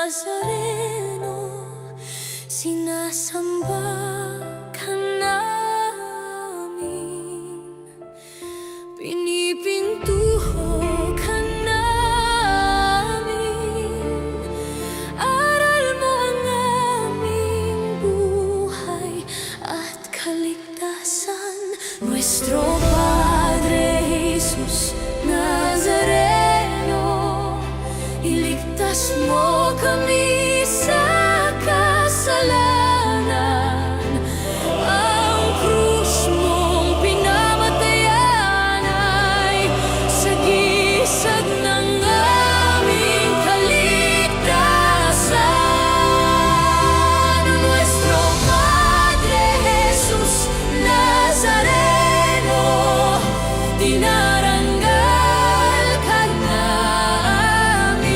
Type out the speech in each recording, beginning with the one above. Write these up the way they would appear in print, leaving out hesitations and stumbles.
Nazareno, sinasamba ka namin, pinipintuho ka namin, aral mo ang aming buhay at kaligtasan. Nuestro Padre Jesus Nazareno, iligtas mo kami sa kasalanan. Ang krus mong pinamatayan ay sagisag ng aming kaligtasan. Nuestro Padre Jesus Nazareno, dinarangal ka namin.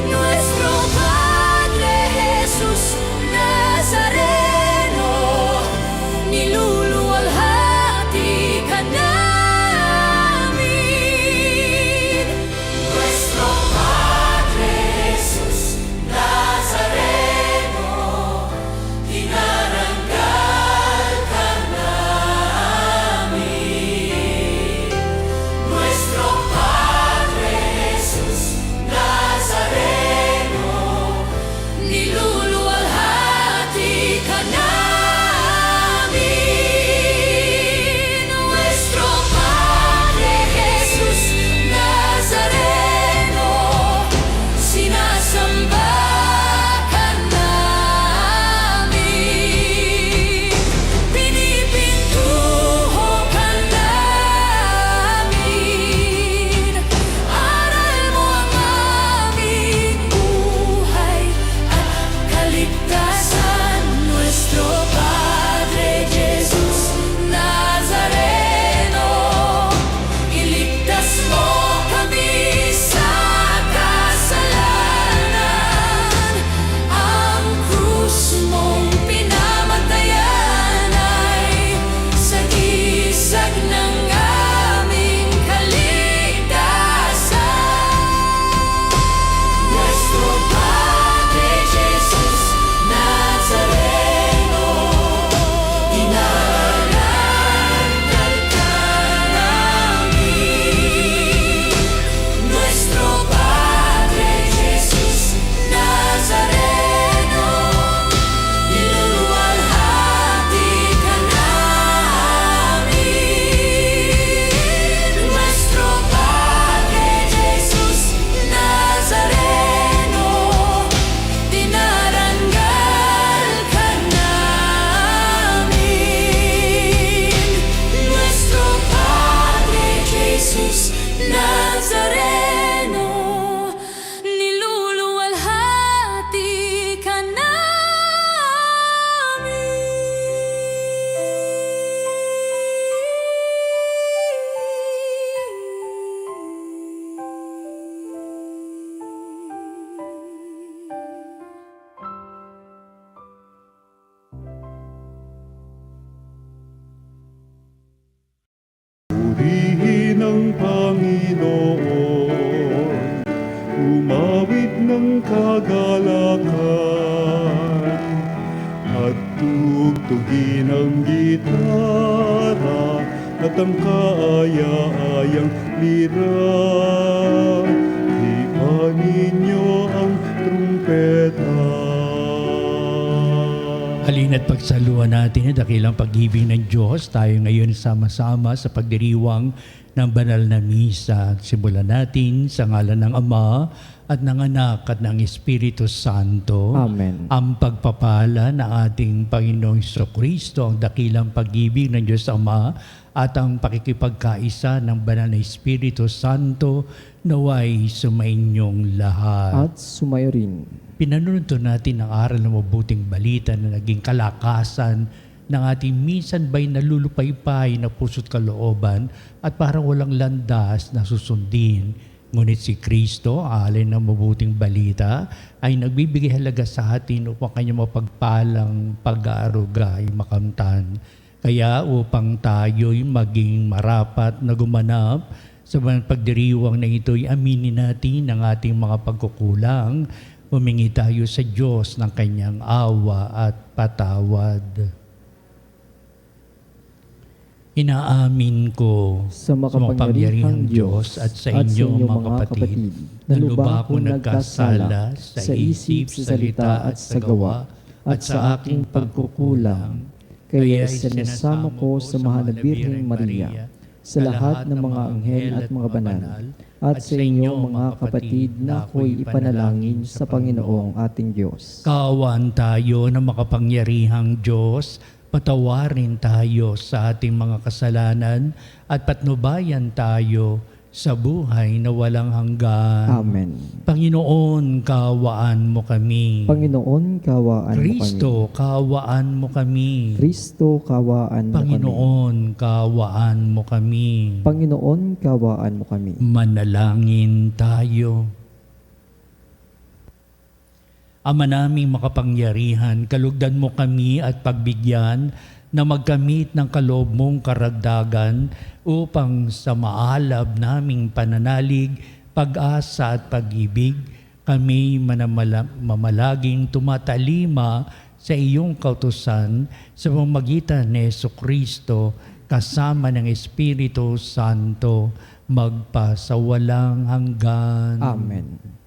Nuestro Padre Jesus Nazareno, niluluwalhati ka namin. Nuestro Padre Jesus Nazareno, dinarangal ka namin. Nuestro Padre Jesus Nazareno, niluluwalhati ka namin. Nuestro Padre Jesus Nazareno, sinasamba ka namin, pinipintuho ka namin, aral mo ang aming buhay at kaligtasan. Nuestro Padre Jesus Nazareno, iligtas mo kami sa kasalanan. Ang krus mong pinamatayan ay sagisag ng aming kaligtasan. Nuestro Padre Jesus Nazareno, dinarangal ka namin. Nuestro Padre Jesus Nazareno, niluluwalhati ka namin. Nuestro Padre Jesus Nazareno, dinarangal ka namin. Nuestro Padre Jesus Nazareno, niluluwalhati ka Purihin ang Panginoon, umawit ng kagalakan, at tugtugin ang gitara at ang kaaya-ayang lira. Ipanin niyo ang trumpeta. Halina't pagsaluhan natin ang dakilang pag-ibig ng Diyos. Tayo ngayon sama-sama sa pagdiriwang ng banal na misa. Simulan natin sa ngalan ng Ama at ng Anak at ng Espiritu Santo. Amen. Ang pagpapala ng ating Panginoong Jesucristo, ang dakilang pag-ibig ng Diyos Ama at ang pakikipagkaisa ng banal na Espiritu Santo naway sumainyong lahat. At sumayo rin. Pinanunod natin ang aral ng mabuting balita na naging kalakasan ng ating minsan ba'y nalulupaypay na puso't kalooban at parang walang landas na susundin. Ngunit si Kristo, alin ng mabuting balita, ay nagbibigay halaga sa atin upang kanyang mapagpalang pag-aaruga ay makamtan. Kaya upang tayo'y maging marapat na gumanap Sa mga pagdiriwang na ito'y aminin natin ang ating mga pagkukulang. Humingi tayo sa Diyos ng kanyang awa at patawad. Inaamin ko sa makapangyarihang Diyos at sa inyo mga kapatid, na lubha akong nagkasala sa isip, sa salita at sa gawa, at sa aking pagkukulang. Kaya sinasamo ko sa mahal na Birheng Maria, sa lahat ng mga anghel at mga banal, at sa inyo mga kapatid na ako'y ipanalangin sa Panginoong ating Diyos. Kaawaan tayo ng makapangyarihang Diyos, patawarin tayo sa ating mga kasalanan at patnubayan tayo sa buhay na walang hanggan. Amen. Panginoon, kaawaan mo kami. Panginoon, kaawaan mo kami. Kristo, kaawaan mo kami. Kristo, kaawaan mo kami. Panginoon, kaawaan mo kami. Panginoon, kaawaan mo kami. Manalangin tayo. Ama naming makapangyarihan, kalugdan mo kami at pagbigyan na magkamit ng kaloob mong karagdagan upang sa maalab naming pananalig, pag-asa at pag-ibig, kami mamalaging tumatalima sa iyong kautusan sa pamamagitan ni Jesucristo kasama ng Espiritu Santo magpasawalang hanggan. Amen.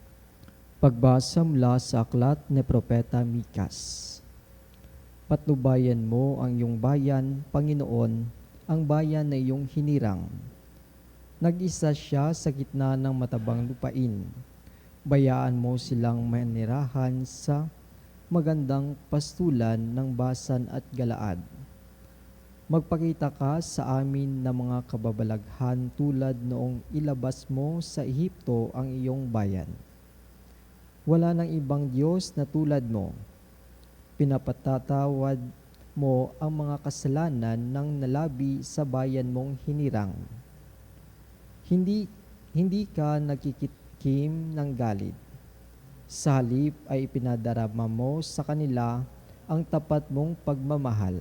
Pagbasa mula sa aklat ni Propeta Mikas. Patnubayan mo ang iyong bayan, Panginoon, ang bayan na iyong hinirang. Nag-isa siya sa gitna ng matabang lupain. Bayaan mo silang manirahan sa magandang pastulan ng Basan at Galaad. Magpakita ka sa amin ng mga kababalaghan tulad noong ilabas mo sa Ehipto ang iyong bayan. Wala nang ibang Diyos na tulad mo. Pinapatatawad mo ang mga kasalanan ng nalabi sa bayan mong hinirang. Hindi ka nagkikitkim ng galit. Sa halip ay ipinadarama mo sa kanila ang tapat mong pagmamahal.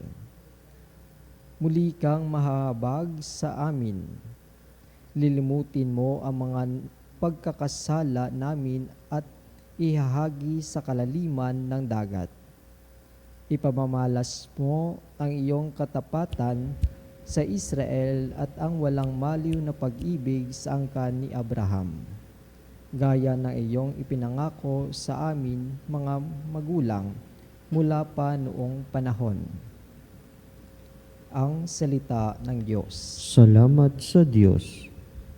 Muli kang mahahabag sa amin. Lilimutin mo ang mga pagkakasala namin at ihahagi sa kalaliman ng dagat. Ipamamalas mo ang iyong katapatan sa Israel at ang walang maliw na pag-ibig sa angkan ni Abraham, gaya ng iyong ipinangako sa amin mga magulang mula pa noong panahon. Ang salita ng Diyos. Salamat sa Diyos.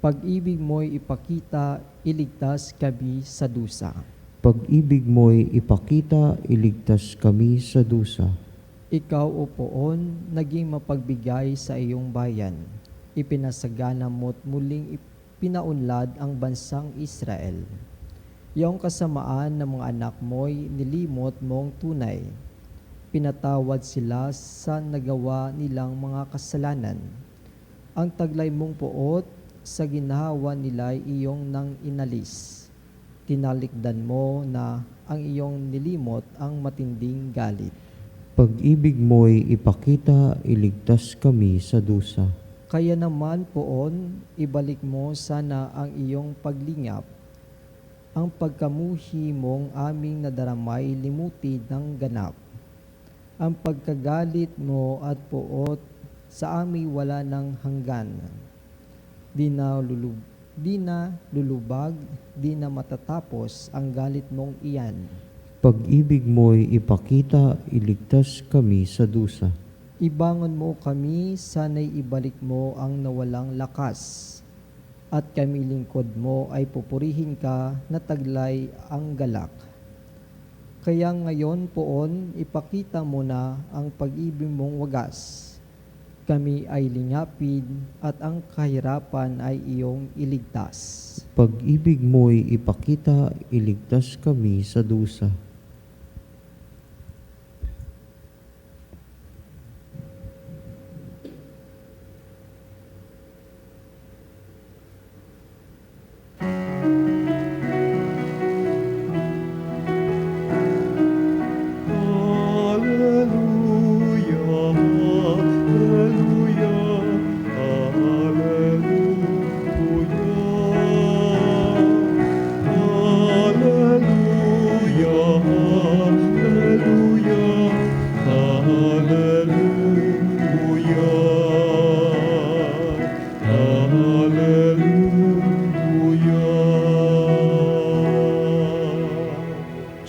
Pag-ibig mo'y ipakita, iligtas kami sa dusa. Pag-ibig mo'y ipakita, iligtas kami sa dusa. Ikaw, O Poon, naging mapagbigay sa iyong bayan. Ipinasagana mo't muling pinaunlad ang bansang Israel. Iyong kasamaan ng mga anak mo'y nilimot mong tunay. Pinatawad sila sa nagawa nilang mga kasalanan. Ang taglay mong puot sa ginhawa nila'y iyong nang inalis. Tinalikdan mo na ang iyong nilimot ang matinding galit. Pag-ibig mo'y ipakita, iligtas kami sa dusa. Kaya naman, Poon, ibalik mo sana ang iyong paglingap. Ang pagkamuhi mong aming nadaramay limutin ng ganap. Ang pagkagalit mo at puot sa aming wala ng hanggan. Di na lulubag, di na matatapos ang galit mong iyan. Pag-ibig mo'y ipakita, iligtas kami sa dusa. Ibangon mo kami, sana'y ibalik mo ang nawalang lakas. At kami lingkod mo ay pupurihin ka na taglay ang galak. Kaya ngayon, Poon, ipakita mo na ang pag-ibig mong wagas. Kami ay lingapin at ang kahirapan ay iyong iligtas. Pag-ibig mo'y ipakita, iligtas kami sa dusa. Hallelujah, hallelujah.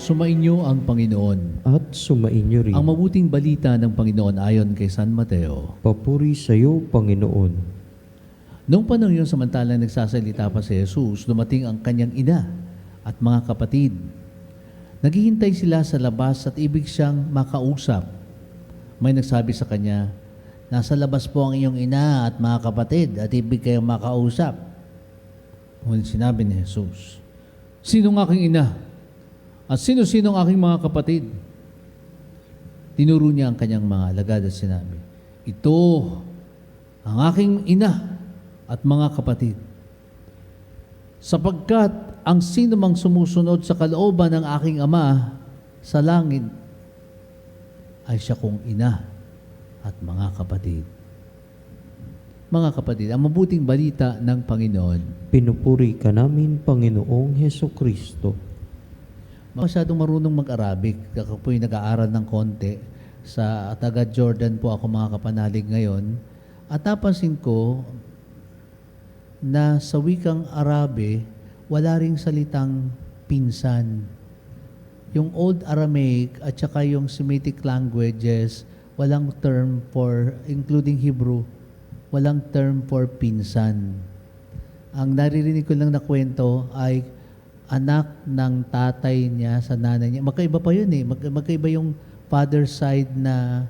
Sumainyo ang Panginoon. At sumainyo rin. Ang mabuting balita ng Panginoon ayon kay San Mateo. Papuri sa iyo, Panginoon. Noong panahon yun, samantalang nagsasalita pa si Jesus, dumating ang kanyang ina at mga kapatid. Naghihintay sila sa labas at ibig siyang makausap. May nagsabi sa kanya, "Nasa labas po ang iyong ina at mga kapatid at ibig kayong makausap." Ngunit sinabi ni Jesus, "Sino ang aking ina? At sino-sino ang aking mga kapatid?" Tinuro niya ang kanyang mga alagad at sinabi, "Ito ang aking ina at mga kapatid. Sapagkat ang sino mang sumusunod sa kalooban ng aking Ama sa langit ay siya kong ina at mga kapatid." Mga kapatid, ang mabuting balita ng Panginoon. Pinupuri ka namin, Panginoong Heso Kristo. Masyadong marunong mag-Arabic. Ako po'y nag-aaral ng konti. Sa taga Jordan po ako mga kapanalig ngayon. At napansin ko na sa wikang Arabe, wala ring salitang pinsan. Yung Old Aramaic at saka yung Semitic languages, walang term for, including Hebrew, walang term for pinsan. Ang naririnig ko lang na kwento ay anak ng tatay niya sa nanay niya. Magkaiba pa yun eh. Magkaiba yung father side na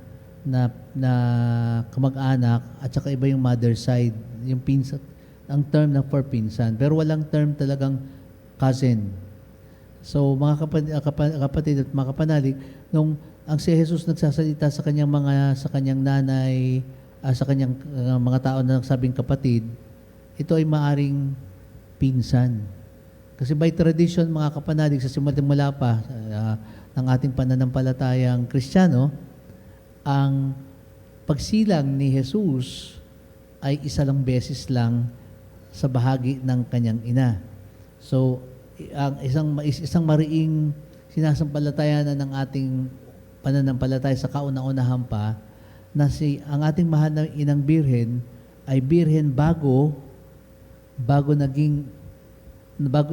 kamag-anak at saka iba yung mother side. Yung pinsan, ang term na for pinsan. Pero walang term talagang cousin. So mga kapatid at mga kapanalig, nung ang si Jesus nagsasalita sa kanyang nanay, sa kanyang mga tao na nagsabing kapatid, ito ay maaring pinsan. Kasi by tradition, mga kapanalig, sa simula pa ng ating pananampalatayang Kristiyano, ang pagsilang ni Jesus ay isa lang beses lang sa bahagi ng kanyang ina. So, ang isang mariing sinasampalatayanan ng ating pananampalataya sa kauna-unahan pa, na ang ating mahal na inang birhen ay birhen bago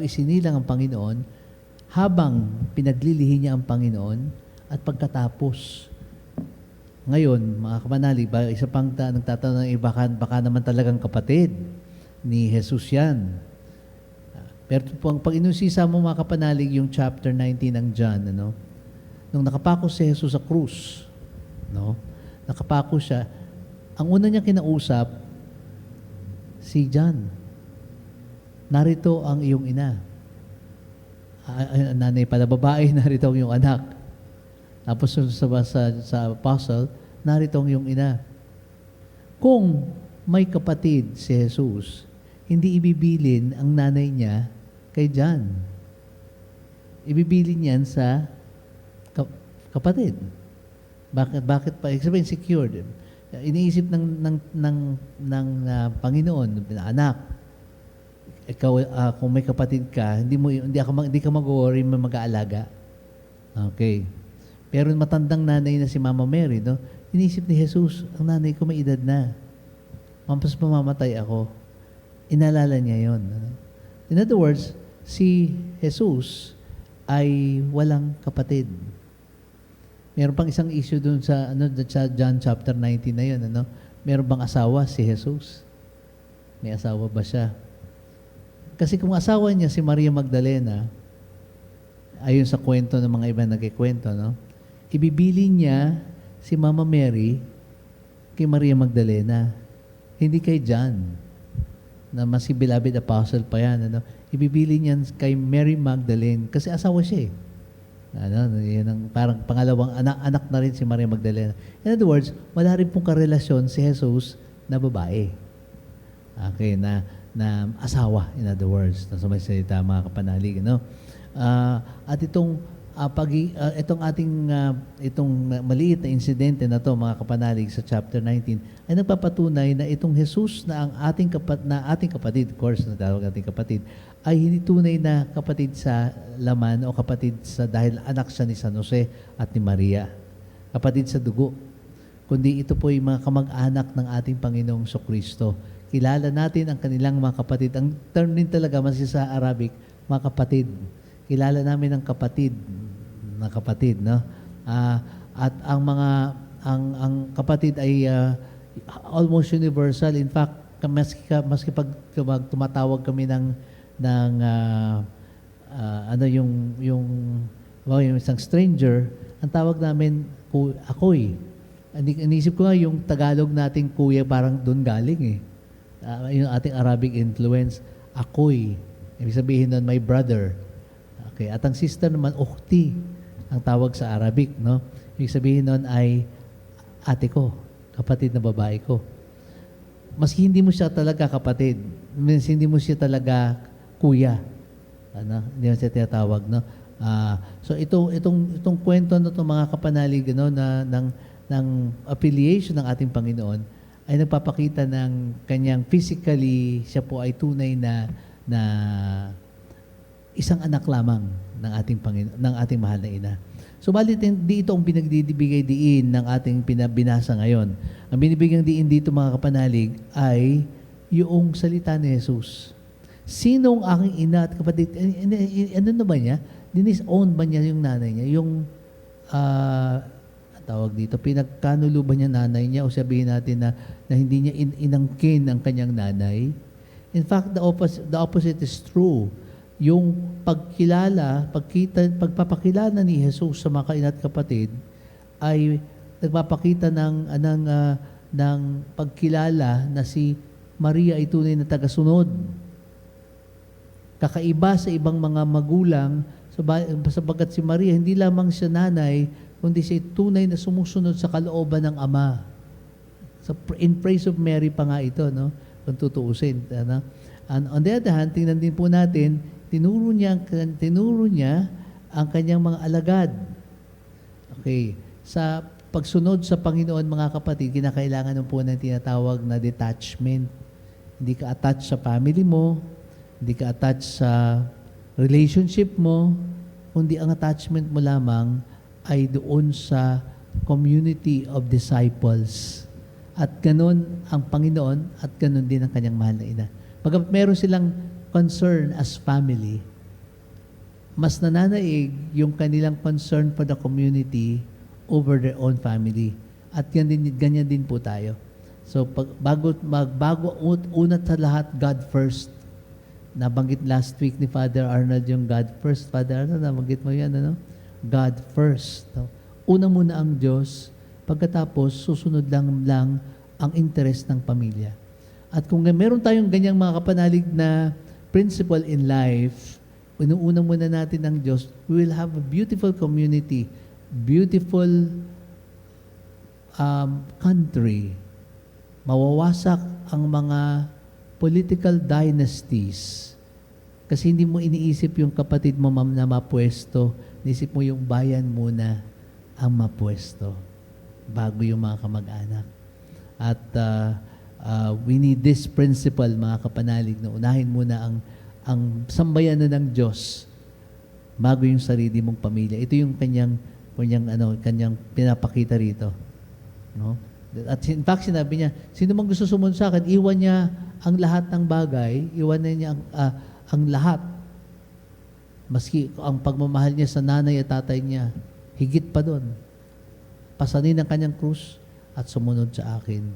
isinilang ang Panginoon, habang pinaglilihi niya ang Panginoon, at pagkatapos. Ngayon, mga kapanalig, isa pang nagtatanong ng iba, baka naman talagang kapatid ni Jesus yan. Pero pag inusisa mo mga kapanalig, yung chapter 19 ng John, nung nakapako si Jesus sa krus, nakapako siya, ang una niya kinausap, si John. Narito ang iyong ina. Nanay pala, babae, narito ang iyong anak. Tapos sa apostle, narito ang iyong ina. Kung may kapatid si Jesus, hindi ibibilin ang nanay niya kay John. Ibibilin yan sa kapatid. Bakit pa? Sabihin, secured. Iniisip ng Panginoon, anak, ikaw, kung may kapatid ka, hindi ka mag-worry, mag-aalaga. Okay. Pero matandang nanay na si Mama Mary, iniisip ni Jesus, ang nanay ko may edad na. Mampas mamamatay ako. Inalala niya yon. In other words, si Jesus ay walang kapatid. Meron pang isang issue dun sa John chapter 19 na yun. Meron bang asawa si Jesus? May asawa ba siya? Kasi kung asawa niya si Maria Magdalena, ayon sa kwento ng mga iba nagkikwento, ibibili niya si Mama Mary kay Maria Magdalena, hindi kay John, na mas si beloved apostle pa yan. Ibibili niya kay Mary Magdalene kasi asawa siya eh. Yan ang parang pangalawang anak na rin si Maria Magdalena. In other words, wala rin pong karelasyon si Jesus na babae. Okay, na asawa, in other words, na sumasalita mga kapanalig. At itong itong maliit na insidente na to mga kapanalig sa chapter 19 ay nagpapatunay na itong Jesus na ang ating kapatid, of course, na tawag ating kapatid, ay hindi tunay na kapatid sa laman o kapatid dahil anak siya ni San Jose at ni Maria. Kapatid sa dugo. Kundi ito po yung mga kamag-anak ng ating Panginoong Kristo. Kilala natin ang kanilang mga kapatid. Ang term din talaga, mas sa Arabic, mga kapatid. Kilala namin ang kapatid na kapatid, no? At ang mga ang kapatid ay almost universal. In fact, maski pag tumatawag kami ng ano yung isang stranger, ang tawag namin ako'y. Inisip ko nga yung Tagalog nating kuya parang doon galing eh. Yung ating Arabic influence, ako'y. Ibig sabihin nun, my brother. Okay. At ang sister naman, ukhti, ang tawag sa Arabic, no? Ibig sabihin nun ay ate ko, kapatid na babae ko. Maski hindi mo siya talaga kapatid, hindi mo siya talaga kuya. Ano? Hindi mo siya tinatawag, no? So itong kwento na itong mga kapanalig ng affiliation ng ating Panginoon ay nagpapakita ng kanyang physically siya po ay tunay na isang anak lamang ng ating Panginoon, ng ating mahal na ina. So balit di ito ang pinagdidibigay diin ng ating binasa ngayon. Ang binibigyang diin dito mga kapanalig ay yung salita ni Jesus. Sinong aking ina at kapatid? Ano na ba niya? Dinis-own ba niya yung nanay niya? Yung, tawag dito, pinagkanulo ba niya nanay niya o sabihin natin na hindi niya inangkin ang kanyang nanay? In fact, the opposite is true. Yung pagpapakilala ni Jesus sa mga kaina't kapatid ay nagpapakita ng pagkilala na si Maria ay tunay na tagasunod. Kakaiba sa ibang mga magulang, sabagat si Maria, hindi lamang siya nanay, kundi siya tunay na sumusunod sa kalooban ng Ama. So, in praise of Mary pa nga ito, no? Kung tutuusin. Ano? And on the other hand, tingnan din po natin, tinuro niya ang kanyang mga alagad. Okay. Sa pagsunod sa Panginoon, mga kapatid, kinakailangan po ng tinatawag na detachment. Hindi ka attached sa family mo, hindi ka attached sa relationship mo, kundi ang attachment mo lamang ay doon sa community of disciples. At ganun ang Panginoon at ganun din ang kanyang mahal na ina. Pag meron silang concern as family, mas nananaig yung kanilang concern for the community over their own family. At ganyan din po tayo. So, bago una sa lahat, God first. Nabanggit last week ni Father Arnold yung God first. Father Arnold, nabanggit mo yan, ano? God first. Una muna ang Diyos, pagkatapos susunod lang ang interest ng pamilya. At kung meron tayong ganyang mga kapanalig na principle in life, inuuna muna natin ang Diyos, we will have a beautiful community, beautiful country. Mawawasak ang mga political dynasties. Kasi hindi mo iniisip yung kapatid mo na mapwesto, iniisip mo yung bayan muna ang mapwesto bago yung mga kamag-anak. At we need this principle, mga kapanalig, na unahin muna ang sambayanan ng Diyos bago yung sarili mong pamilya. Ito yung kanyang pinapakita rito. No? At in fact, sinabi niya, sino mang gusto sumunod sa akin, iwan niya ang lahat ng bagay, iwan niya ang lahat. Maski ang pagmamahal niya sa nanay at tatay niya, higit pa doon. Pasanin ang kanyang krus at sumunod sa akin.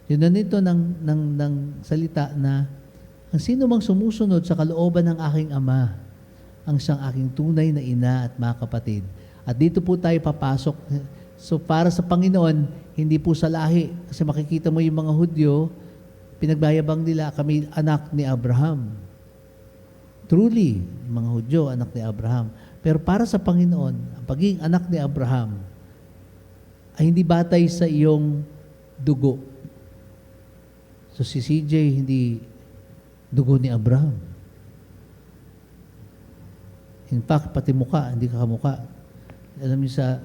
Yun na nito ng salita na ang sino mang sumusunod sa kalooban ng aking Ama, ang siyang aking tunay na ina at mga kapatid. At dito po tayo papasok. So para sa Panginoon, hindi po sa lahi. Kasi makikita mo yung mga Hudyo, pinagbayabang nila, kami anak ni Abraham. Truly, yung mga Hudyo, anak ni Abraham. Pero para sa Panginoon, ang pagiging anak ni Abraham ay hindi batay sa iyong dugo. So si CJ, hindi dugo ni Abraham. In fact, pati muka, hindi ka kamukha. Alam niyo sa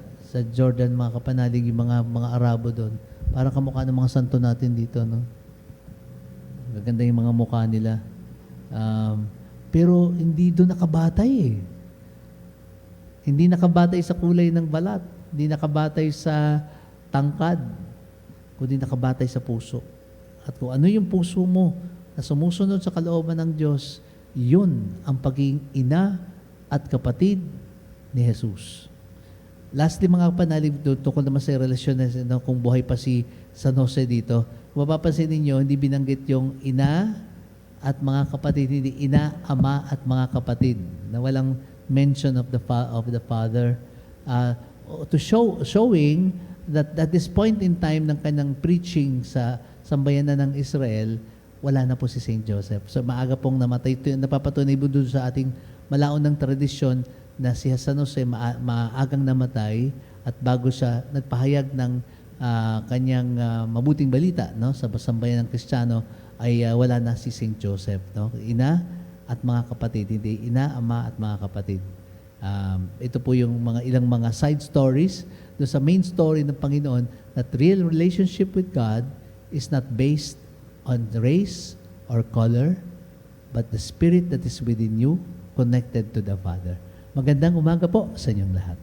Jordan, mga kapanalig, yung mga Arabo doon, parang kamukha ng mga santo natin dito, no? Maganda yung mga mukha nila. Pero hindi doon nakabatay eh. Hindi nakabatay sa kulay ng balat. Hindi nakabatay sa tangkad. Kundi nakabatay sa puso. At kung ano yung puso mo na sumusunod sa kalooban ng Diyos, yun ang pagiging ina at kapatid ni Jesus. Lastly, mga kapanalig, tungkol naman sa relasyon na kung buhay pa si San Jose dito, mapapansin ninyo, hindi binanggit yung ina at mga kapatid, hindi ina, ama at mga kapatid, na walang mention of the father, showing that at this point in time ng kanyang preaching sa sambayanan ng Israel, wala na po si Saint Joseph. So maaga pong namatay. Ito yung napapatunay po doon sa ating malaon ng tradisyon na si San Jose maagang namatay at bago siya nagpahayag ng kanyang mabuting balita, no, sa sambayan ng Kristiyano, ay wala na si Saint Joseph, no? Ina at mga kapatid, hindi ina, ama at mga kapatid. Ito po yung ilang mga side stories doon sa main story ng Panginoon, that real relationship with God is not based on race or color, but the spirit that is within you connected to the Father. Magandang umaga po sa inyong lahat.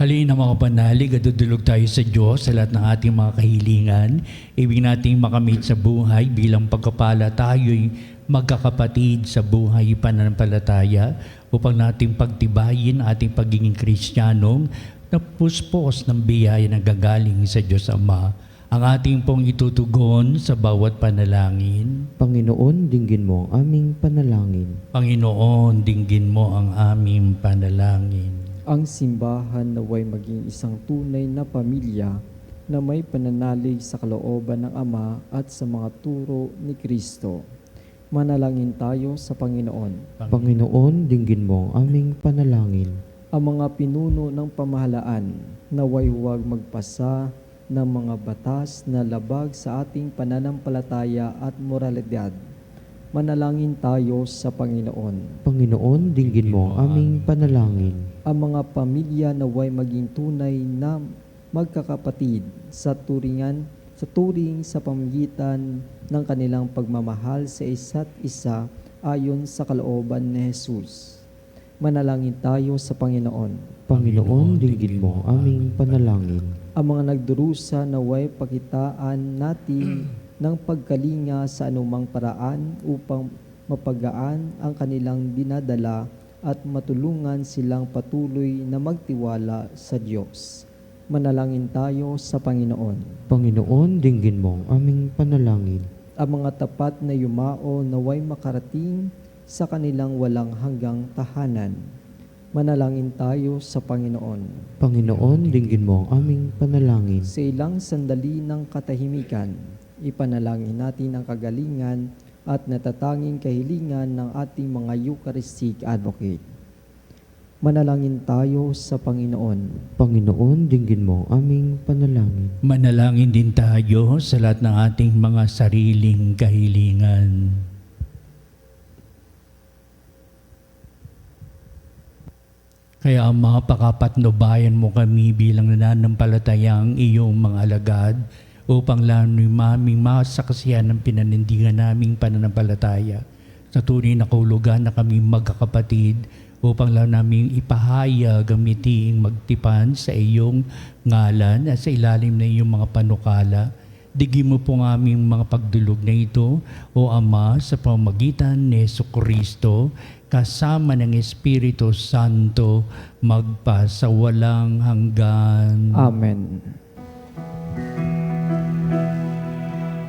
Halina mga panalig at dudulog tayo sa Diyos sa lahat ng ating mga kahilingan. Ibig nating makamit sa buhay bilang pagkapala tayo'y magkakapatid sa buhay pananampalataya upang nating pagtibayin ating pagiging Kristiyanong na puspos ng biyaya na gagaling sa Diyos Ama. Ang ating pong itutugon sa bawat panalangin. Panginoon, dinggin mo ang aming panalangin. Panginoon, dinggin mo ang aming panalangin. Ang simbahan naway maging isang tunay na pamilya na may pananalig sa kalooban ng Ama at sa mga turo ni Kristo. Manalangin tayo sa Panginoon. Panginoon, dinggin mo ang aming panalangin. Ang mga pinuno ng pamahalaan naway huwag magpasa ng mga batas na labag sa ating pananampalataya at moralidad. Manalangin tayo sa Panginoon. Panginoon, dinggin mo ang aming panalangin. Ang mga pamilya naway maging tunay na magkakapatid sa turing sa pamamagitan ng kanilang pagmamahal sa isa't isa ayon sa kalooban ni Jesus. Manalangin tayo sa Panginoon. Panginoon, dinggin mo ang aming panalangin. Ang mga nagdurusa naway pakitaan natin ng pagkalinga sa anumang paraan upang mapagaan ang kanilang dinadala at matulungan silang patuloy na magtiwala sa Diyos. Manalangin tayo sa Panginoon. Panginoon, dinggin mo ang aming panalangin. Ang mga tapat na yumao naway makarating sa kanilang walang hanggang tahanan. Manalangin tayo sa Panginoon. Panginoon, dinggin mo ang aming panalangin. Sa ilang sandali ng katahimikan, ipanalangin natin ang kagalingan at natatanging kahilingan ng ating mga Eucharistic advocate. Manalangin tayo sa Panginoon. Panginoon, dinggin mo ang aming panalangin. Manalangin din tayo sa lahat ng ating mga sariling kahilingan. Kaya Ama, pakapatnubayan mo kami bilang nananampalatayang iyong mga alagad upang lano'y maming masaksihan ng pinanindigan naming pananampalataya sa tunay na kahulugan na kami magkakapatid upang lalo naming ipahayag ang mitiing magtipan sa iyong ngalan at sa ilalim na iyong mga panukala. Digin mo po ang aming mga pagdulog na ito, O Ama, sa pamamagitan ni Jesucristo, kasama ng Espiritu Santo, magpa sa walang hanggan. Amen.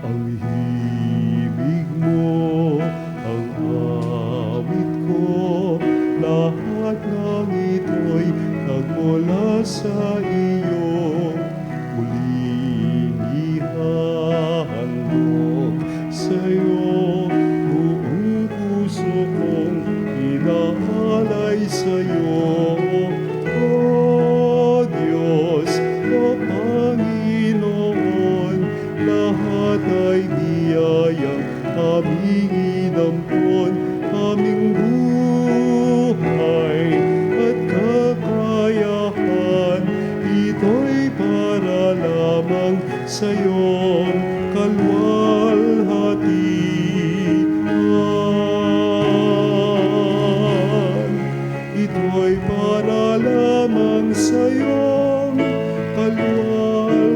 Ang himig mo, ang awit ko, lahat ng ito'y nagmula sa iyo. Muling ihahandog sa iyo, buong puso kong inaalay sa iyo. O Diyos, o Panginoon, lahat ay biyayang aming inampon, aming buhay at kakayahan. Ito'y para lamang sa iyong kalwalhatian. Ito'y para lamang sa iyong kalwalhatian.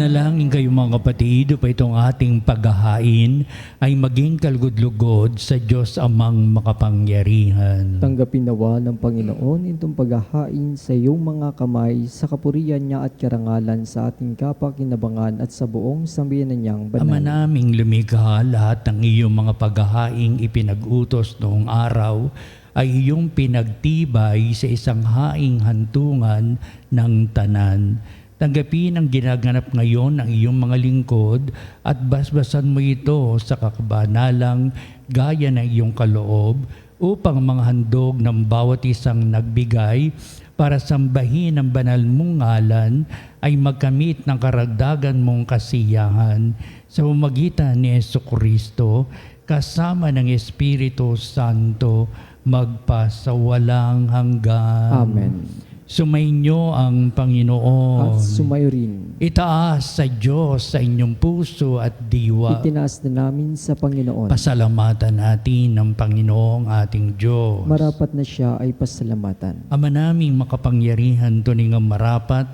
Manalangin kayo mga kapatid, upang itong ating paghahain ay maging kalugod-lugod sa Diyos Amang makapangyarihan. Tanggapin nawa ng Panginoon itong paghahain sa iyong mga kamay sa kapurihan niya at karangalan sa ating kapakinabangan at sa buong sambayanan niyang Ama banal. naming lumikha, lahat ng iyong mga paghahaing ipinag-utos noong araw ay iyong pinagtibay sa isang haing hantungan ng tanan. Tanggapin ang ginaganap ngayon ng iyong mga lingkod at basbasan mo ito sa kakabanalang gaya ng iyong kaloob upang mga handog ng bawat isang nagbigay para sambahin ang banal mong ngalan ay magkamit ng karagdagan mong kasiyahan sa pamamagitan ni Jesucristo kasama ng Espiritu Santo magpasawalang hanggan. Amen. Sumainyo ang Panginoon. At sumayo rin. Itaas sa Diyos sa inyong puso at diwa. Itinaas na namin sa Panginoon. Pasalamatan natin ng Panginoong ating Diyos. Marapat na siya ay pasalamatan. Ama naming makapangyarihan, tuning ang marapat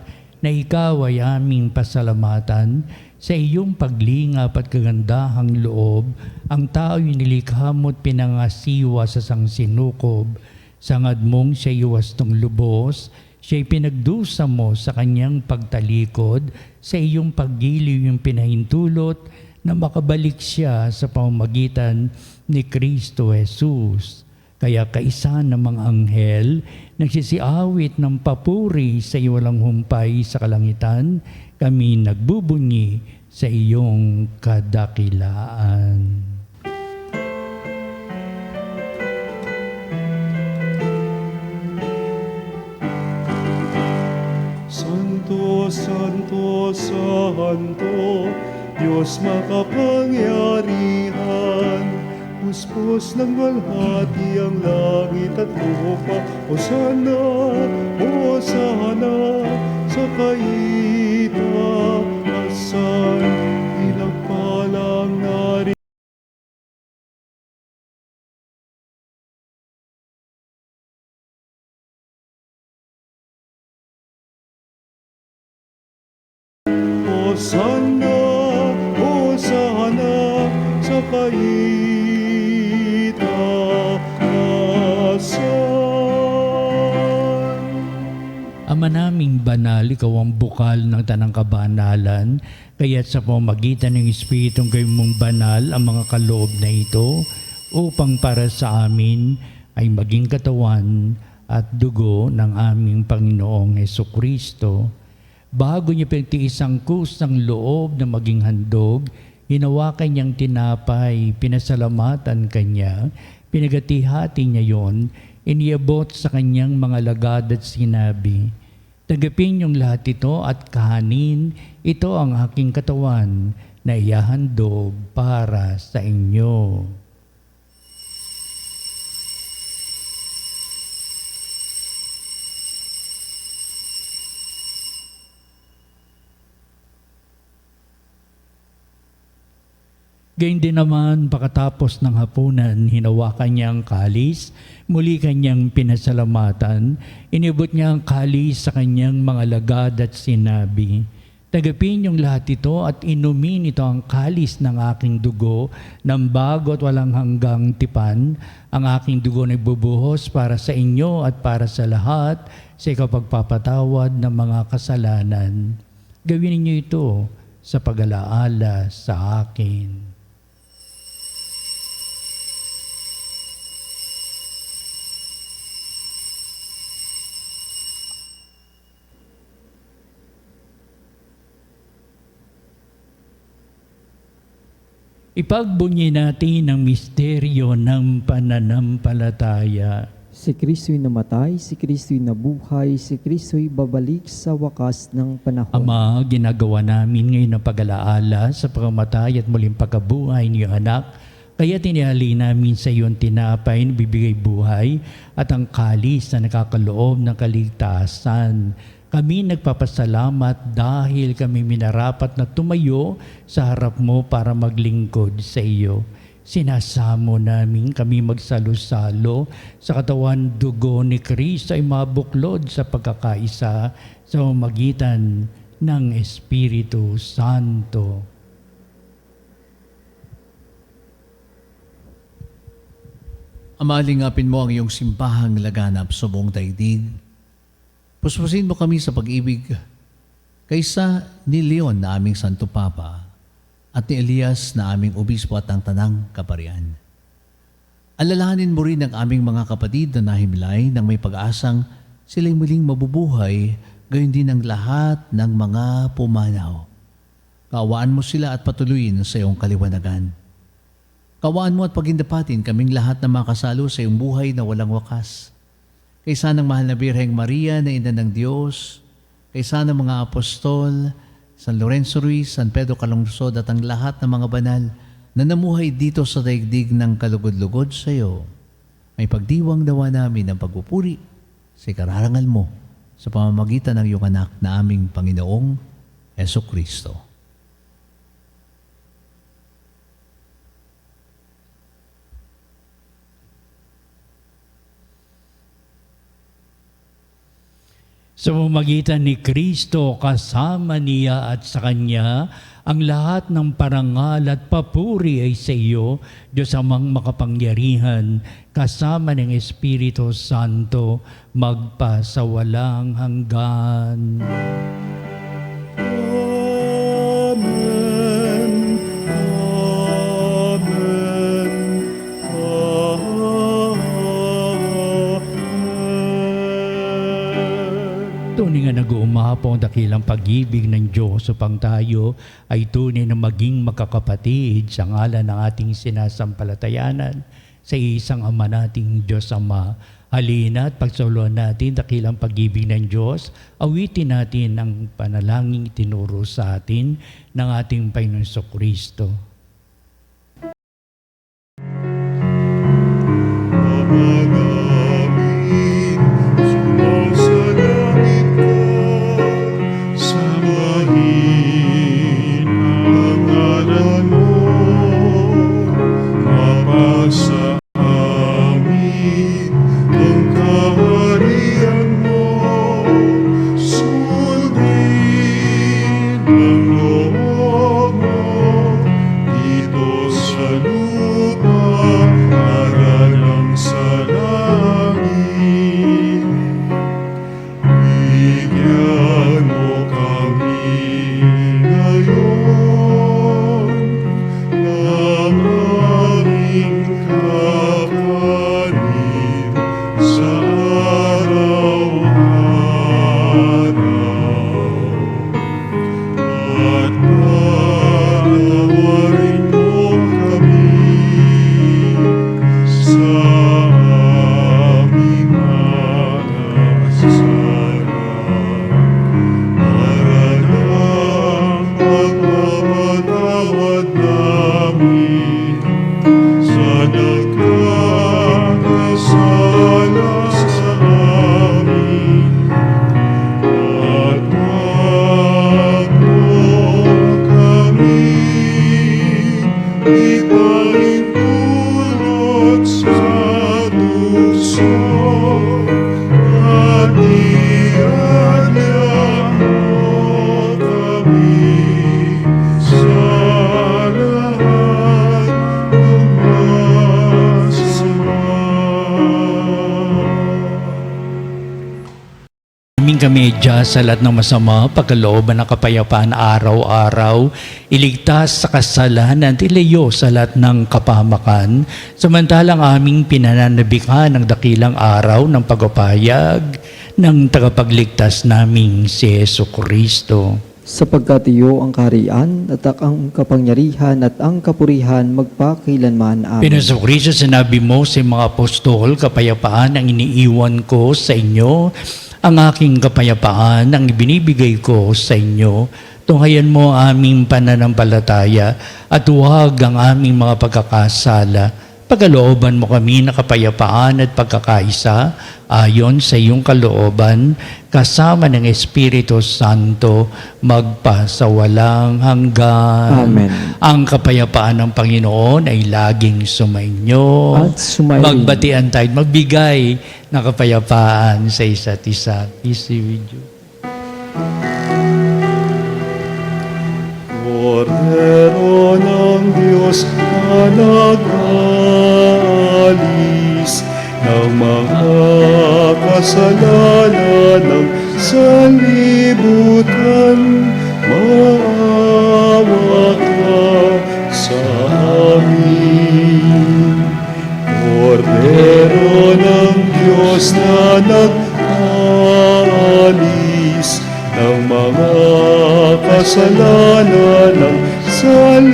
na ikaw ay aming pasalamatan sa iyong paglingap at kagandahang loob. Ang tao'y nilikha mo't pinangasiwa sa sangsinukob. Sangad mong siya'y wastong lubos, siya'y pinagdusa mo sa kanyang pagtalikod, sa iyong paggiliw yung pinahintulot na makabalik siya sa pamamagitan ni Kristo Jesus. Kaya kaisa ng mga anghel, nagsisiawit ng papuri sa iwalang humpay sa kalangitan, kami nagbubunyi sa iyong kadakilaan. Santo, Santo, Santo, Diyos makapangyarihan. Puspos ng walhati ang langit at lupa. Hosana, Hosana, sa kaitaasan. Ilang palang nari. Hosana, Hosana, sa kaitaasan. Ama naming banal, ikaw ang bukal ng tanang kabanalan, kaya't sa pamamagitan ng Espiritong gayong mong banal ang mga kaloob na ito, upang para sa amin ay maging katawan at dugo ng aming Panginoong Hesukristo. Bago niya pinagtiis ang kusang loob na maging handog, hinawakan niyang tinapay, pinasalamatan kanya, pinagati-hati niya yon, iniabot sa kanyang mga lagad at sinabi, "Tagapin niyong lahat ito at kahanin, ito ang aking katawan na ihahandog para sa inyo." Gayun din naman, pagkatapos ng hapunan, hinawakan niya ang kalis, muli kanyang pinasalamatan, inibot niya ang kalis sa kanyang mga lagad at sinabi, "Tagapin niyong lahat ito at inumin ito ang kalis ng aking dugo, ng bago at walang hanggang tipan. Ang aking dugo na ibubuhos para sa inyo at para sa lahat sa ikapagpapatawad ng mga kasalanan. Gawin ninyo ito sa pag-alaala sa akin." Ipagbunyi natin ang misteryo ng pananampalataya. Si Kristo'y namatay, si Kristo'y nabuhay, si Kristo'y babalik sa wakas ng panahon. Ama, ginagawa namin ngayon ang pag-alaala sa pagkamatay at muling pagkabuhay ng iyong anak. Kaya tinihali namin sa iyo ang tinapay na bibigay buhay at ang kalis na nakakaloob ng kaligtasan. Kami nagpapasalamat dahil kami minarapat na tumayo sa harap mo para maglingkod sa iyo. Sinasamo namin kami magsalo-salo sa katawan dugo ni Kristo ay mabuklod sa pagkakaisa sa pamamagitan ng Espiritu Santo. Amalingapin mo ang iyong simbahang laganap sa buong daigdig. Puspusin mo kami sa pag-ibig kaysa ni Leon na aming Santo Papa at ni Elias na aming Obispo at ang Tanang Kaparian. Alalahanin mo rin ang aming mga kapatid na nahimlay nang may pag-asang sila'y muling mabubuhay, gayon din ang lahat ng mga pumanaw. Kaawaan mo sila at patuloyin sa iyong kaliwanagan. Kaawaan mo at pagindapatin kaming lahat na makasalo sa iyong buhay na walang wakas. Kaysa ng mahal na Birheng Maria na ina ng Diyos, kaysa ng mga apostol, San Lorenzo Ruiz, San Pedro Calungsod at ang lahat ng mga banal na namuhay dito sa daigdig ng kalugod-lugod sa iyo, may pagdiwang nawa namin ang pagpupuri sa ikararangal mo sa pamamagitan ng iyong anak na aming Panginoong Hesukristo. Sa pamamagitan ni Kristo, kasama niya at sa Kanya, ang lahat ng parangal at papuri ay sa iyo, Diyos Amang makapangyarihan, kasama ng Espiritu Santo, magpa sa walang hanggan. Amen. Amen. Amen. Tunay nga nag-uumapo ang dakilang pag-ibig ng Diyos upang tayo ay tunay na maging magkakapatid sa ngalan ng ating sinasampalatayanan sa isang Ama nating Diyos Ama. Halina at pagsauloan natin dakilang pag-ibig ng Diyos, awitin natin ang panalangin tinuro sa atin ng ating Panginoon Kristo. Ama namin, sumasalangit ka, sambahin ang ngalan mo, mapasa amin ang kaharian mo, sundin ang loob mo, dito sa lupa, para lang sa langit. Bigyan mo kami ngayon ng aming kakanin sa araw-araw. At patawarin mo kami sa aming mga kasalanan, para ng pagpapatawad namin sa nagkakasala sa amin. At wag mo kami ipahintulot sa tukso, at iadya mo kami sa lahat ng masama. Aming kami Diyos sa lahat ng masama, pagkalooban ng kapayapaan araw-araw, iligtas sa kasalanan, ilayo sa lahat ng kapahamakan, samantalang aming pinananabikan ng dakilang araw ng pagpapahayag ng tagapagligtas naming si Jesucristo. Sapagkat iyo ang kaharian at ang kapangyarihan at ang kapurihan magpakilanman. Amen. Pinoso Kristo, sinabi mo sa mga apostol, kapayapaan ang iniiwan ko sa inyo, ang aking kapayapaan ang ibinibigay ko sa inyo. Tunghayan mo ang aming pananampalataya at huwag ang aming mga pagkakasala. Pagkalooban mo kami na kapayapaan at pagkakaisa ayon sa iyong kalooban, kasama ng Espiritu Santo, magpa sa walang hanggan. Amen. Ang kapayapaan ng Panginoon ay laging sumainyo. At sumayin. Magbatian tayo, magbigay ng kapayapaan sa isa't isa. Peace be with you. Kordero ng Diyos na nag-alis ng mga kasalanan ng sanlibutan, maawa ka sa amin. Kordero ng Diyos na nag-alis ng mga kasalanan ng sanlibutan,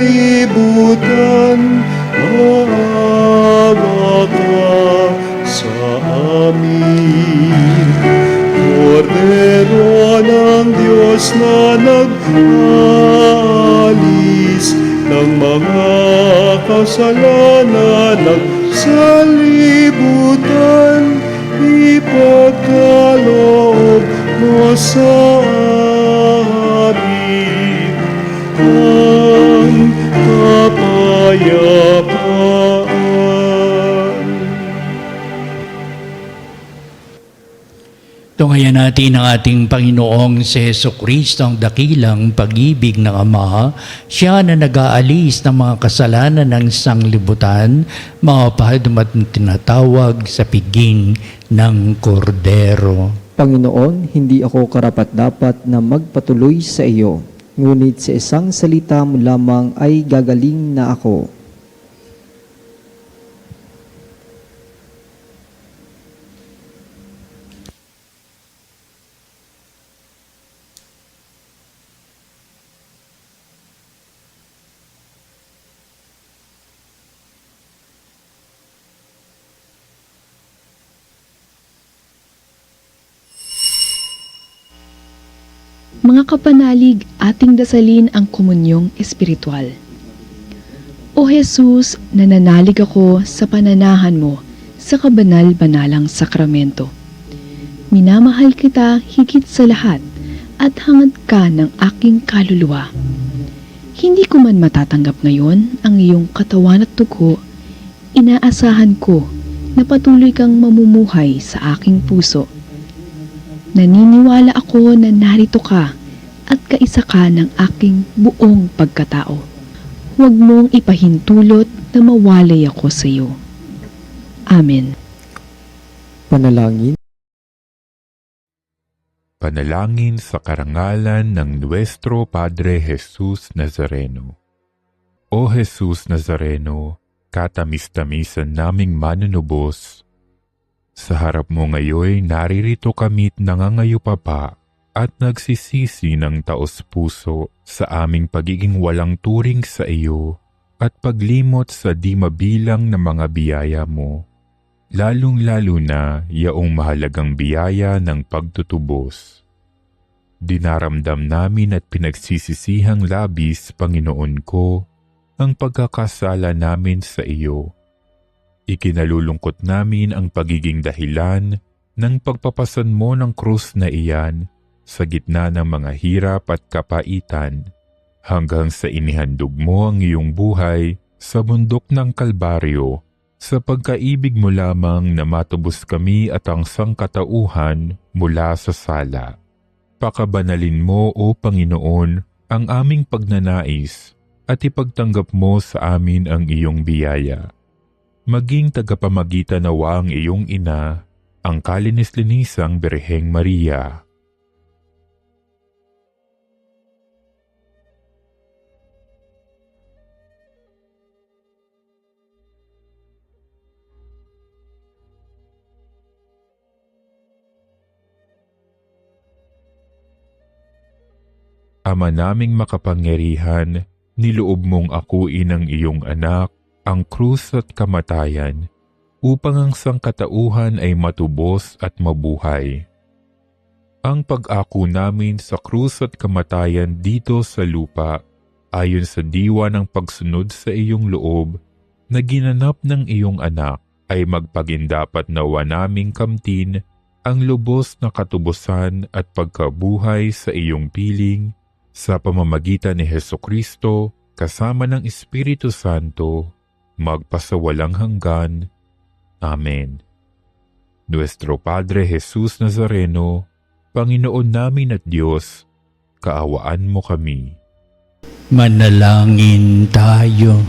maawa ka sa amin. Kordero ng Diyos na nag-alis ng mga kasalanan ng sanlibutan, ipagkaloob mo sa amin ang kapayapaan. Tungayan natin ang ating Panginoong si Jesucristo, ang dakilang pag-ibig ng Ama. Siya na nag-aalis ng mga kasalanan ng sanglibutan, mapahadum at tinatawag sa piging ng Kordero. Panginoon, hindi ako karapat-dapat na magpatuloy sa iyo, ngunit sa isang salita mo lamang ay gagaling na ako. Mga kapanalig, ating dasalin ang komunyong espiritual. O Jesus, nananalig ako sa pananahan mo sa kabanal-banalang sakramento. Minamahal kita higit sa lahat at hangad ka ng aking kaluluwa. Hindi ko man matatanggap ngayon ang iyong katawan at dugo, inaasahan ko na patuloy kang mamumuhay sa aking puso. Naniniwala ako na narito ka at kaisa ka ng aking buong pagkatao. Huwag mong ipahintulot na mawalay ako sa iyo. Amen. Panalangin. Panalangin sa karangalan ng Nuestro Padre Jesus Nazareno. O Jesus Nazareno, katamis-tamisan naming manunubos, sa harap mo ngayon naririto kami't nangangayupapa at nagsisisi ng taos-puso sa aming pagiging walang turing sa iyo at paglimot sa di mabilang na mga biyaya mo, lalong-lalo na yaong mahalagang biyaya ng pagtutubos. Dinaramdam namin at pinagsisisihang labis, Panginoon ko, ang pagkakasala namin sa iyo. Ikinalulungkot namin ang pagiging dahilan ng pagpapasan mo ng krus na iyan sa gitna ng mga hirap at kapaitan, hanggang sa inihandog mo ang iyong buhay sa bundok ng Kalbaryo, sa pagkaibig mo lamang na matubos kami at ang sangkatauhan mula sa sala. Pakabanalin mo, O Panginoon, ang aming pagnanais at ipagtanggap mo sa amin ang iyong biyaya. Maging tagapamagitan nawa ang iyong ina, ang kalinis-linisang Birheng Maria. Ama naming makapangyarihan, niloob mong akuin ang iyong anak, ang krus at kamatayan, upang ang sangkatauhan ay matubos at mabuhay. Ang pag-ako namin sa krus at kamatayan dito sa lupa, ayon sa diwa ng pagsunod sa iyong loob, na ginanap ng iyong anak, ay magpagindapat nawa naming kamtin ang lubos na katubusan at pagkabuhay sa iyong piling, sa pamamagitan ni Hesukristo, kasama ng Espiritu Santo, magpasawalang hanggan. Amen. Nuestro Padre Jesus Nazareno, Panginoon namin at Diyos, kaawaan mo kami. Manalangin tayo.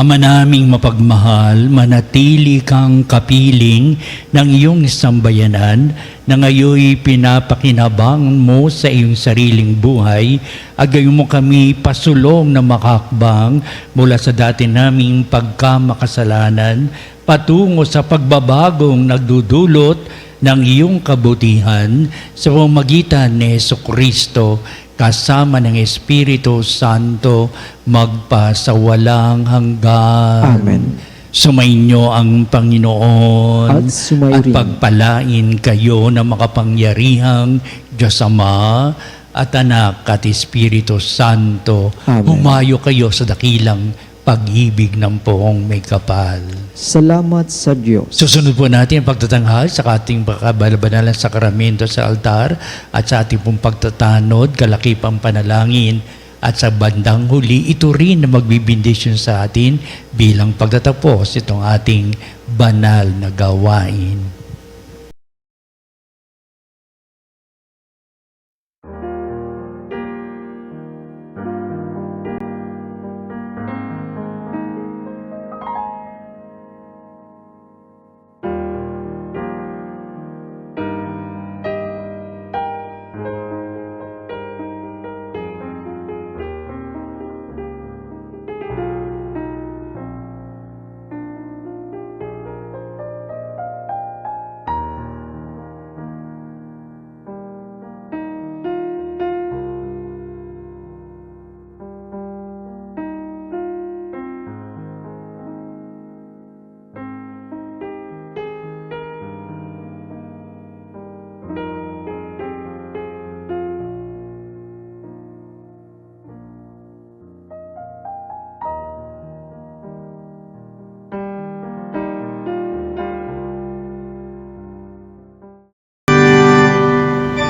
Ama naming mapagmahal, manatili kang kapiling ng iyong sambayanan na ngayoy pinapakinabang mo sa iyong sariling buhay, agayon mo kami pasulong na makakbang mula sa dati naming pagkamakasalanan patungo sa pagbabagong nagdudulot ng iyong kabutihan sa pamamagitan ni Jesucristo kasama ng Espiritu Santo magpasawalang hanggan. Amen. Sumainyo ang Panginoon At sumayo rin. pagpalain kayo na makapangyarihang Diyos Ama at Anak at Espiritu Santo. Amen. Humayo kayo sa dakilang pag-ibig ng poong may kapal. Salamat sa Diyos. Susunod po natin ang pagtatanghal sa ating pagkabanalang sakramento sa altar at sa ating pong pagtatanod, kalakipang panalangin at sa bandang huli, ito rin na magbibindisyon sa atin bilang pagtatapos itong ating banal na gawain.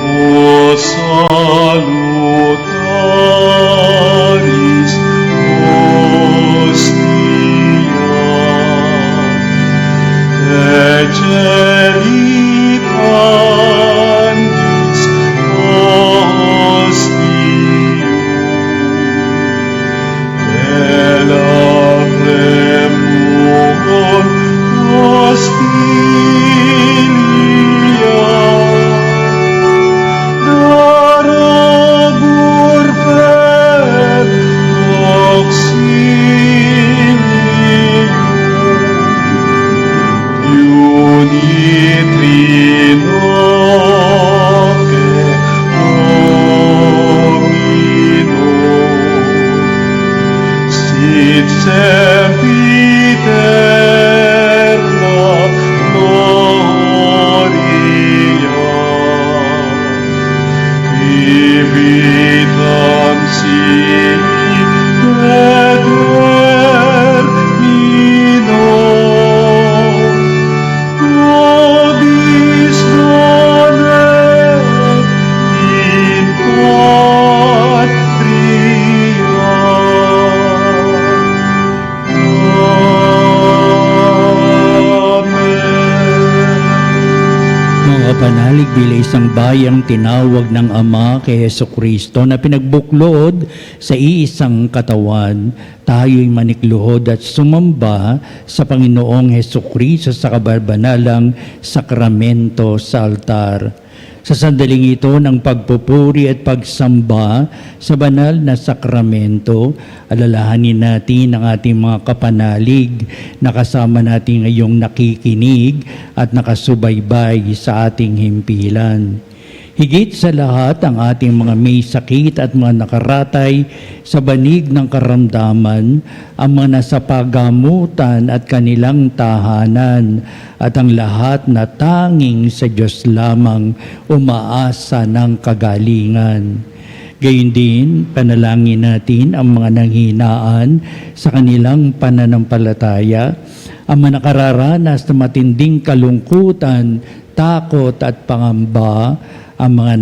O salutaris hostia, eceripandis hostium, elafremur hostilia, darabur per auxilium, unitrinoque Domino, sit sempiterna gloria, vitam sic et termino, nobis donet in patria. Amen. Mga panalig bilang isang bayang tinawag ng Ama kay Jesucristo na pinagbuklod sa iisang katawan, tayo'y manikluhod at sumamba sa Panginoong Jesucristo sa kabarbanalang sakramento sa altar. Sa sandaling ito ng pagpupuri at pagsamba sa banal na sakramento, alalahanin natin ang ating mga kapanalig na kasama natin ngayong nakikinig at nakasubaybay sa ating himpilan. Higit sa lahat ang ating mga may sakit at mga nakaratay sa banig ng karamdaman, ang mga nasa pagamutan at kanilang tahanan, at ang lahat na tanging sa Diyos lamang umaasa ng kagalingan. Gayun din, panalangin natin ang mga nanghinaan sa kanilang pananampalataya, ang mga nakararanas na matinding kalungkutan, takot at pangamba, ang mga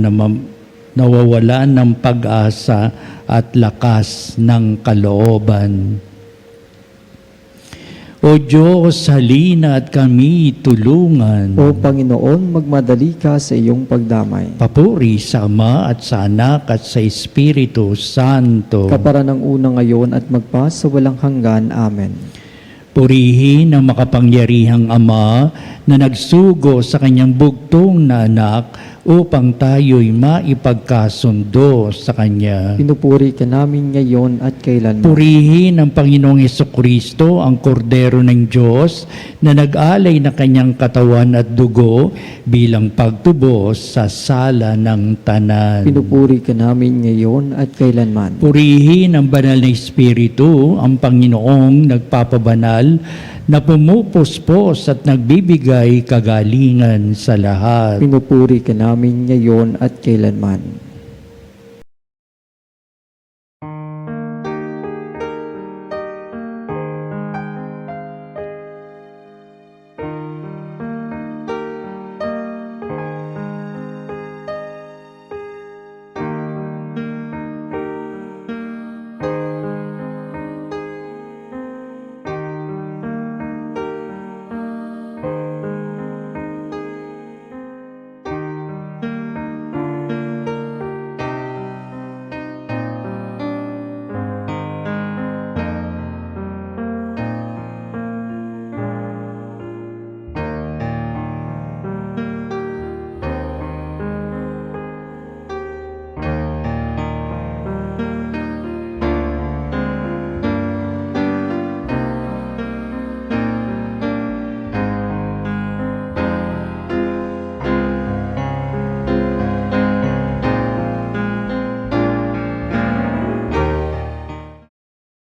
nawawalan ng pag-asa at lakas ng kalooban. O Diyos, halina at kami tulungan. O Panginoon, magmadali ka sa iyong pagdamay. Papuri sa Ama at sa Anak at sa Espiritu Santo. Kapara ng una ngayon at magpa sa walang hanggan. Amen. Purihin ang makapangyarihang Ama na nagsugo sa kanyang bugtong na anak upang tayo'y maipagkasundo sa Kanya. Pinupuri ka namin ngayon at kailanman. Purihin ang Panginoong Hesukristo, ang Kordero ng Diyos, na nag-alay na kanyang katawan at dugo bilang pagtubos sa sala ng tanan. Pinupuri ka namin ngayon at kailanman. Purihin ang banal na Espiritu, ang Panginoong nagpapabanal, na pumupuspos at nagbibigay kagalingan sa lahat. Pinupuri ka namin ngayon at kailanman.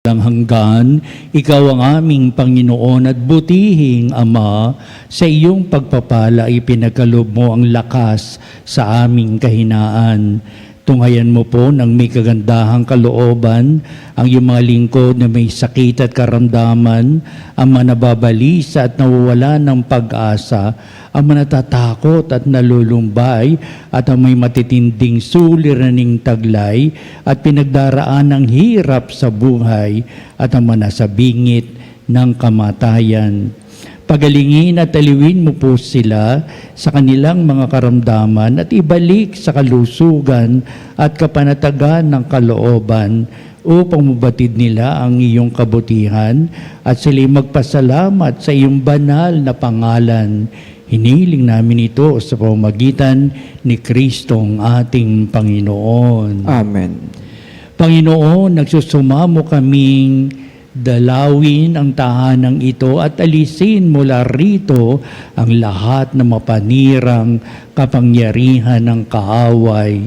Walang hanggan, ikaw ang aming Panginoon at butihing Ama, sa iyong pagpapala ay pinagkaloob mo ang lakas sa aming kahinaan. Tunghayan mo po ng may kagandahang kalooban ang iyong mga lingkod na may sakit at karamdaman, ang mga nababalisa at nawawala ng pag-asa, ang mga natatakot at nalulumbay, at ang may matitinding suliraning taglay at pinagdaraan ng hirap sa buhay, at ang mga nasa bingit ng kamatayan. Pagalingin at aliwin mo po sila sa kanilang mga karamdaman at ibalik sa kalusugan at kapanatagan ng kalooban upang mabatid nila ang iyong kabutihan at sila'y magpasalamat sa iyong banal na pangalan. Hiniling namin ito sa pamamagitan ni Kristong ating Panginoon. Amen. Panginoon, nagsusumamo kaming dalawin ang tahanang ito at alisin mula rito ang lahat ng mapanirang kapangyarihan ng kaaway.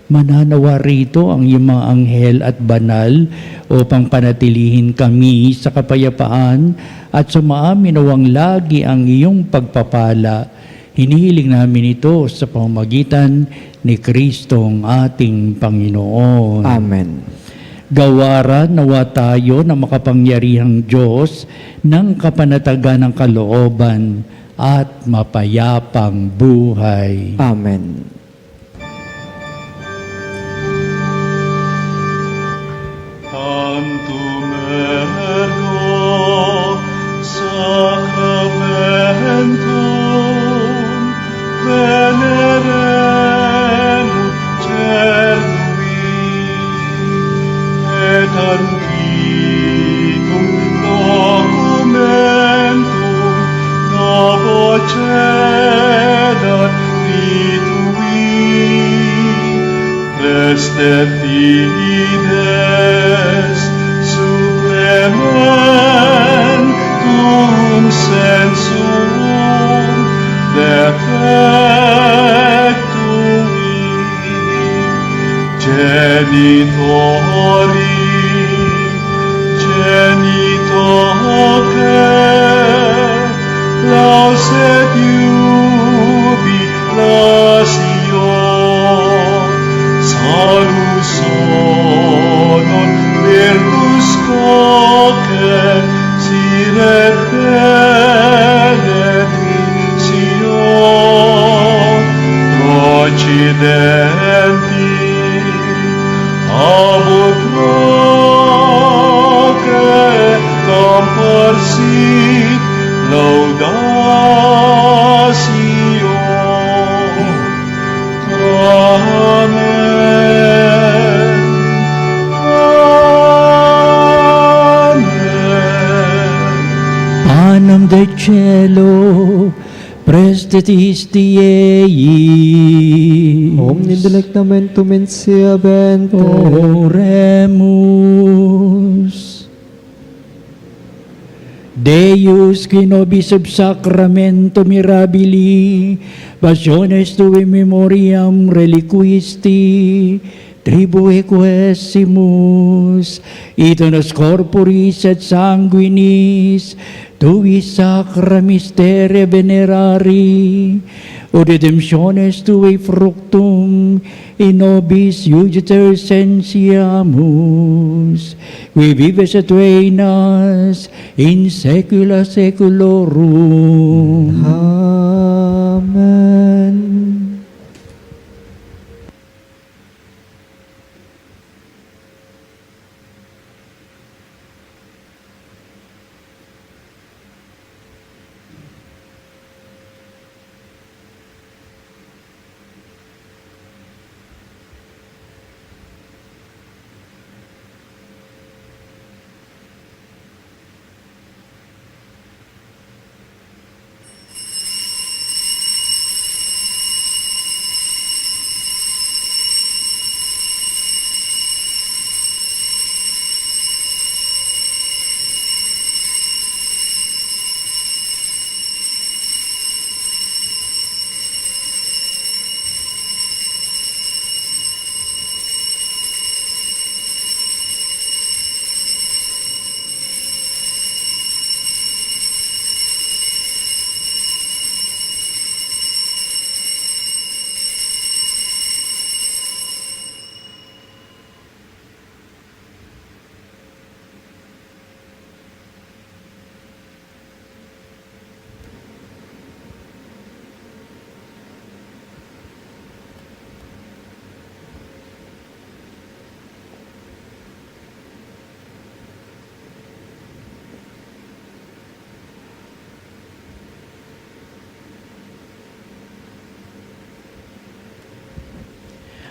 Mananawa rito ang iyong mga anghel at banal upang panatilihin kami sa kapayapaan at sumaaminawang lagi ang iyong pagpapala. Hinihiling namin ito sa pamamagitan ni Kristong ating Panginoon. Amen. Gawaran nawa tayo ng makapangyarihang Diyos ng kapanatagan ng kalooban at mapayapang buhay. Amen. Tantum ergo sacramentum veneremur cernui et antiquum documentum novo cedat ritui preste fides supplementum sensum defectui genitori genitoque lauset jubilatio salus honor virtus coque sine benedictio procidenti amor proque comparsi cielo, prestitisti ei. Omni delectamentum in sia vente. Oremus. Deus, qui nobis sub sacramento mirabili, passiones tui memoriam reliquisti, tribue quesimus, itonos corporis et sanguinis, tui sacra mysteria venerari, o redemptiones tui fructum in nobis iuditor sensiamus, qui vives et reinas in saecula saeculorum. Amen.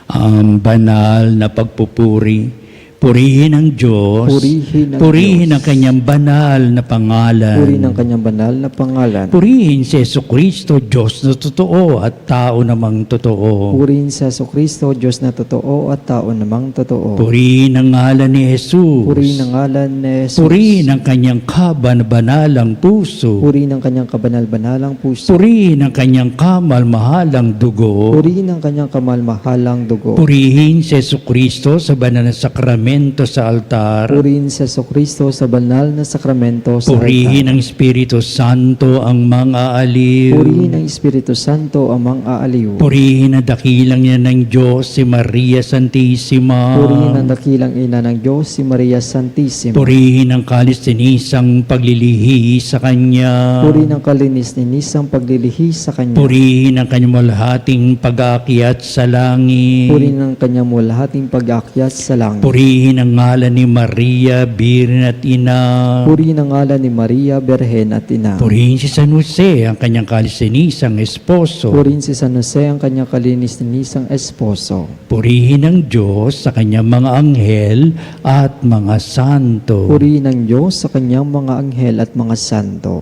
Ang banal na pagpupuri, purihin ang Diyos, Purihin ang Diyos. ang kanyang banal na pangalan. Purihin ang kanyang banal na pangalan. Purihin si Jesucristo, Diyos na totoo at tao namang totoo. Purihin sa Kristo, Diyos na totoo at tao namang totoo. Purihin ang ngalan ni Jesus. Purihin ang ngalan ni Jesus. Purihin ang kanyang kaban-banalang puso. Purihin ang kanyang kabanal-banalang puso. Purihin ang kanyang kamal-mahalang dugo. Purihin ang kanyang kamalmahalang dugo. Purihin si Jesucristo sa banal na sakramento sa altar. Purihin sa Kristo sa banal na sakramento sa Purihin altar. ang Espiritu Santo ang mga aliw. Purihin ang Espiritu Santo ang mga aaliw. Purihin ang dakilang niya ng Diyos, si Maria Santissima. Purihin ang dakilang ina ng Diyos, si Maria Santissima. Purihin ang kalis-tinisang paglilihi sa Kanya. Purihin ang kalinis-ninisang paglilihi sa Kanya. Purihin ang kanyang malahating pag-aakyat sa langit. Purihin ang kanyang mulahating pag-aakyat sa langit. Purihin ang ngalan ni Maria, Birhen at Ina. Purihin ang ngalan ni Maria, Berhen at Ina. Purihin si San Jose, ang kanyang kalis-tinisang esposo. Purihin si San Jose, ang kanyang kalinis-ninisang esposo. Purihin ang Diyos sa kanyang mga anghel at mga santo. Purihin ang Diyos sa kanyang mga anghel at mga santo.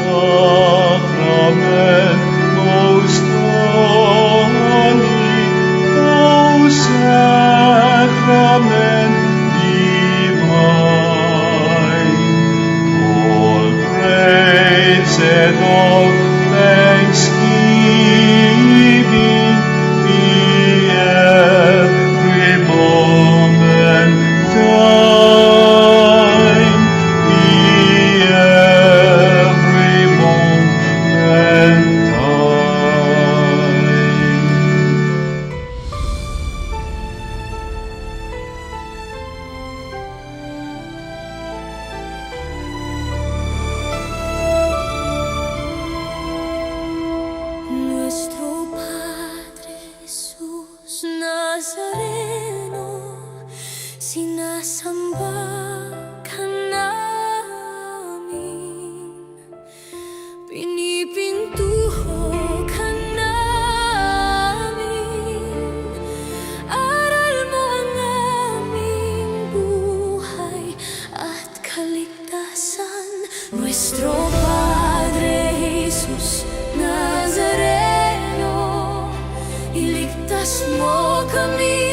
O sacrament most holy, O sacrament divine, all praise and all thanksgiving be every moment thine, be every moment thine. Nuestro Padre Jesus Nazareno, iligtas mo kami